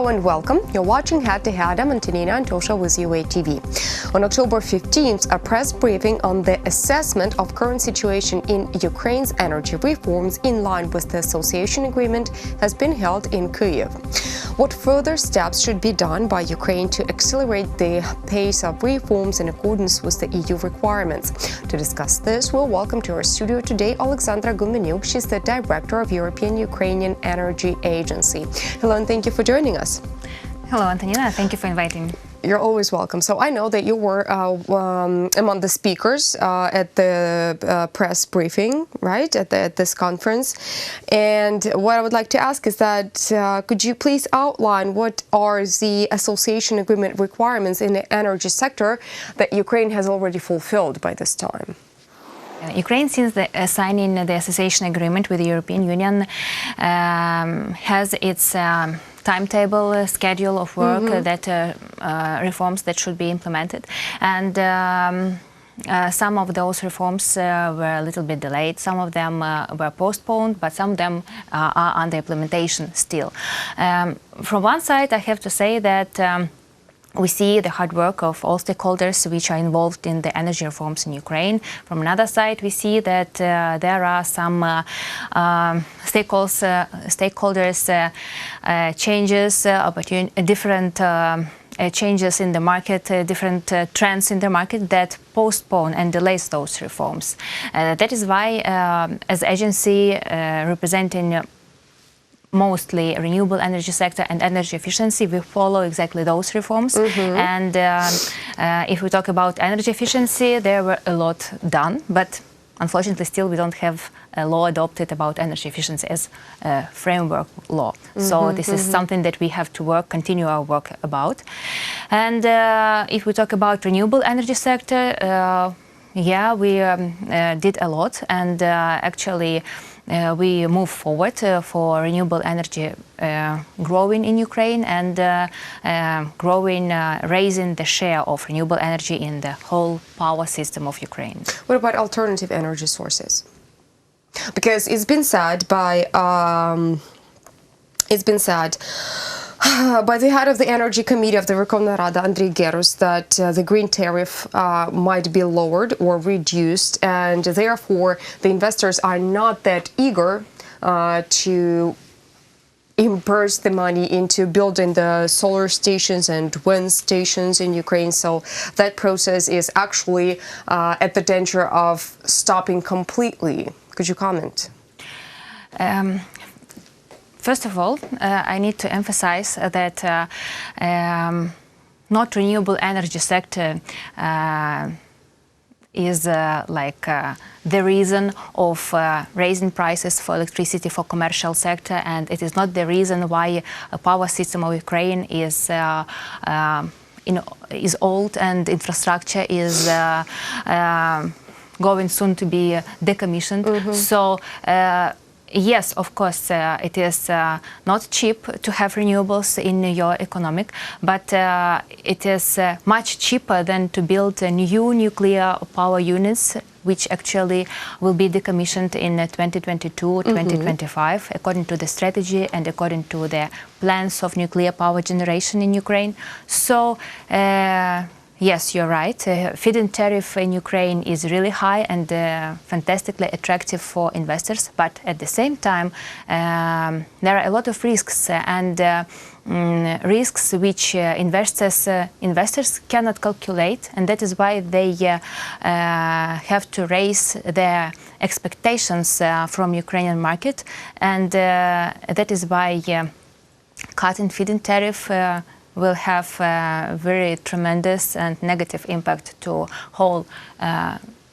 Hello and welcome. You're watching Head to Head. I'm Antonina Antosha with UATV. On October 15th, a press briefing on the assessment of current situation in Ukraine's energy reforms in line with the association agreement has been held in Kyiv. What further steps should be done by Ukraine to accelerate the pace of reforms in accordance with the EU requirements? To discuss this, we'll welcome to our studio today Oleksandra Gumeniuk. She's the director of European-Ukrainian Energy Agency. Hello and thank you for joining us. Hello, Antonina. Thank you for inviting me. You're always welcome. So I know that you were among the speakers at the press briefing, right, at this conference. And what I would like to ask is that could you please outline what are the association agreement requirements in the energy sector that Ukraine has already fulfilled by this time? Ukraine, since signing the association agreement with the European Union, has its timetable, schedule of work that reforms that should be implemented, and some of those reforms were a little bit delayed. Some of them were postponed, but some of them are under implementation still. From one side, I have to say that we see the hard work of all stakeholders which are involved in the energy reforms in Ukraine. From another side, we see that there are some stakeholders changes, different changes in the market, different trends in the market that postpone and delays those reforms. That is why, as agency representing mostly renewable energy sector and energy efficiency, we follow exactly those reforms. And if we talk about energy efficiency, there were a lot done, but unfortunately still we don't have a law adopted about energy efficiency as a framework law. So this is something that we have to continue our work about. And if we talk about renewable energy sector, yeah, we did a lot, and actually we move forward for renewable energy growing in Ukraine and raising the share of renewable energy in the whole power system of Ukraine. What about alternative energy sources? Because it's been said by the head of the Energy Committee of the Verkhovna Rada, Andriy Gerus, that the green tariff might be lowered or reduced, and therefore the investors are not that eager to immerse the money into building the solar stations and wind stations in Ukraine. So that process is actually at the danger of stopping completely. Could you comment? First of all, I need to emphasize that not renewable energy sector is the reason of raising prices for electricity for commercial sector, and it is not the reason why a power system of Ukraine is old and infrastructure is going soon to be decommissioned. So. Yes, of course, it is not cheap to have renewables in your economic, but it is much cheaper than to build new nuclear power units, which actually will be decommissioned in 2022-2025, according to the strategy and according to the plans of nuclear power generation in Ukraine. So, yes, you're right. Feed-in tariff in Ukraine is really high and fantastically attractive for investors, but at the same time, there are a lot of risks and risks which investors cannot calculate, and that is why they have to raise their expectations from Ukrainian market, and that is why cutting feed-in tariff will have very tremendous and negative impact to whole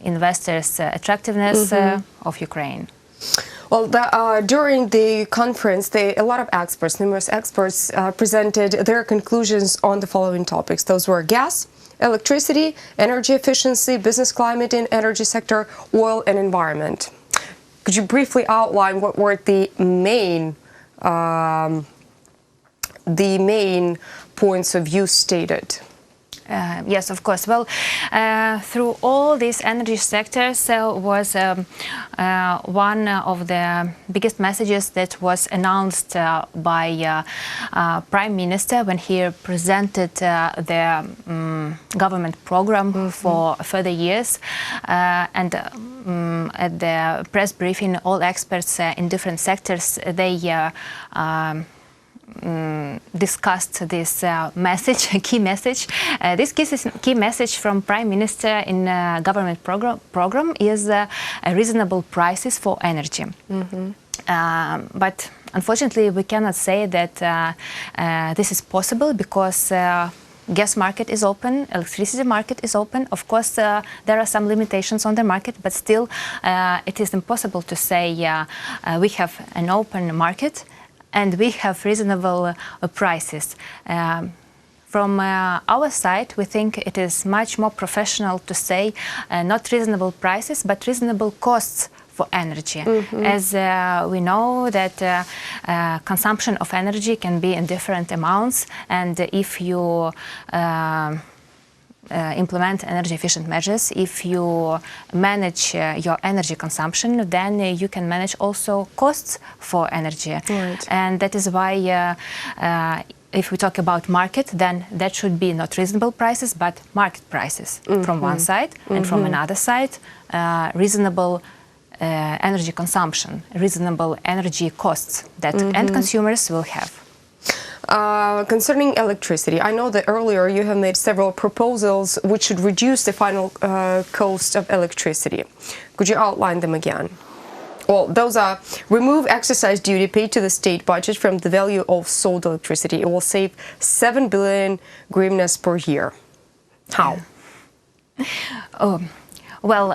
investors' attractiveness of Ukraine. Well, during the conference, a lot of experts, numerous experts, presented their conclusions on the following topics. Those were gas, electricity, energy efficiency, business climate in energy sector, oil and environment. Could you briefly outline what were the main points of view stated? Yes, of course. Well, through all these energy sectors was one of the biggest messages that was announced by Prime Minister when he presented the government program for further years. And at the press briefing, all experts in different sectors, they discussed this message, a key message. This key message from Prime Minister in government program is reasonable prices for energy. But unfortunately, we cannot say that this is possible because gas market is open, electricity market is open. Of course, there are some limitations on the market, but still it is impossible to say we have an open market and we have reasonable prices. From our side, we think it is much more professional to say not reasonable prices, but reasonable costs for energy. As we know that consumption of energy can be in different amounts, and if you implement energy efficient measures, if you manage your energy consumption, then you can manage also costs for energy. Right. And that is why if we talk about market, then that should be not reasonable prices, but market prices from one side, and from another side, reasonable energy consumption, reasonable energy costs that end consumers will have. Concerning electricity, I know that earlier you have made several proposals which should reduce the final cost of electricity. Could you outline them again? Well, those are: remove excise duty paid to the state budget from the value of sold electricity. It will save 7 billion hryvnias per year. How? Well,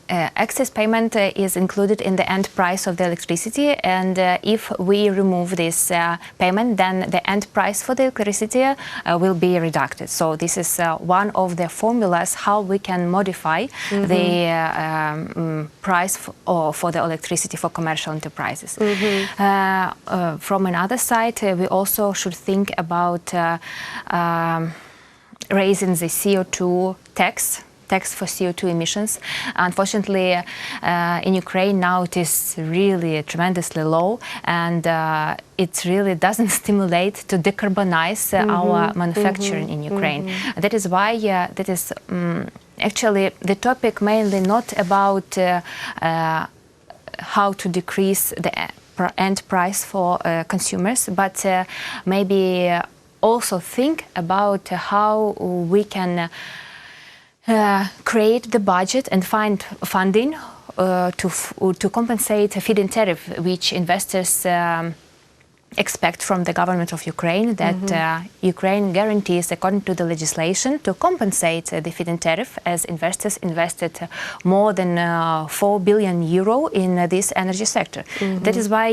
excess payment is included in the end price of the electricity, and if we remove this payment, then the end price for the electricity will be reduced. So this is one of the formulas how we can modify the price for the electricity for commercial enterprises. From another side, we also should think about raising the CO2 tax for CO2 emissions. Unfortunately, in Ukraine now it is really tremendously low, and it really doesn't stimulate to decarbonize our manufacturing in Ukraine. That is why that is actually the topic mainly not about how to decrease the end price for consumers, but maybe also think about how we can create the budget and find funding to compensate a feed-in tariff, which investors expect from the government of Ukraine, that Ukraine guarantees, according to the legislation, to compensate the feed-in tariff, as investors invested more than 4 billion euro in this energy sector. That is why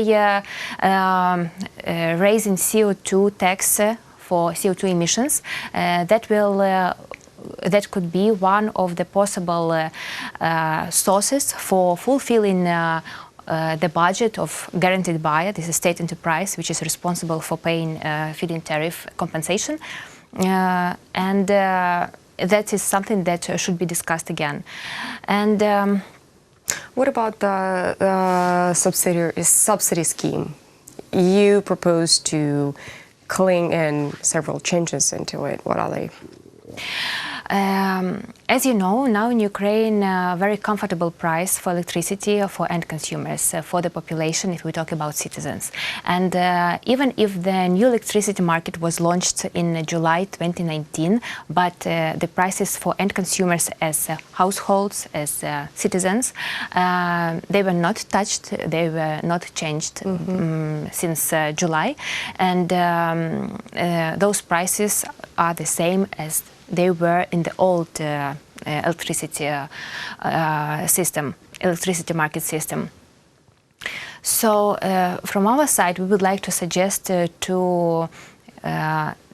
raising CO2 tax for CO2 emissions, that could be one of the possible sources for fulfilling the budget of guaranteed buyer. This is state enterprise, which is responsible for paying feed-in tariff compensation, and that is something that should be discussed again. And what about the subsidy scheme? You propose to cling in several changes into it. What are they? As you know, now in Ukraine, a very comfortable price for electricity for end consumers, for the population, if we talk about citizens. And even if the new electricity market was launched in July 2019, but the prices for end consumers as households, as citizens, they were not touched, they were not changed since July. And those prices are the same as they were in the old electricity market system. So from our side, we would like to suggest to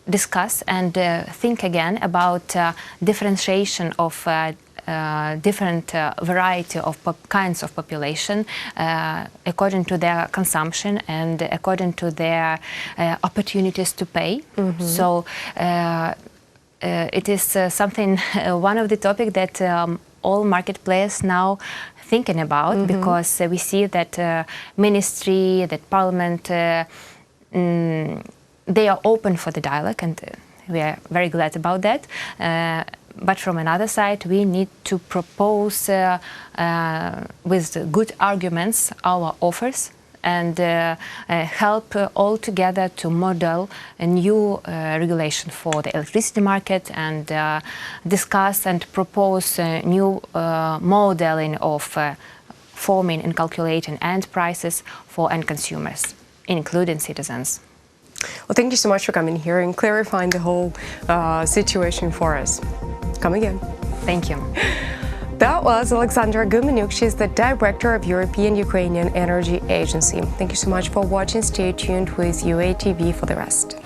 discuss and think again about differentiation of different variety of kinds of population according to their consumption and according to their opportunities to pay. So it is something, one of the topics that all market players now thinking about, because we see that ministry, that parliament, they are open for the dialogue, and we are very glad about that. But from another side, we need to propose with good arguments our offers and help all together to model a new regulation for the electricity market, and discuss and propose a new modeling of forming and calculating end prices for end consumers, including citizens. Well, thank you so much for coming here and clarifying the whole situation for us. Come again. Thank you. That was Oleksandra Gumeniuk. She's the Director of European-Ukrainian Energy Agency. Thank you so much for watching. Stay tuned with UATV for the rest.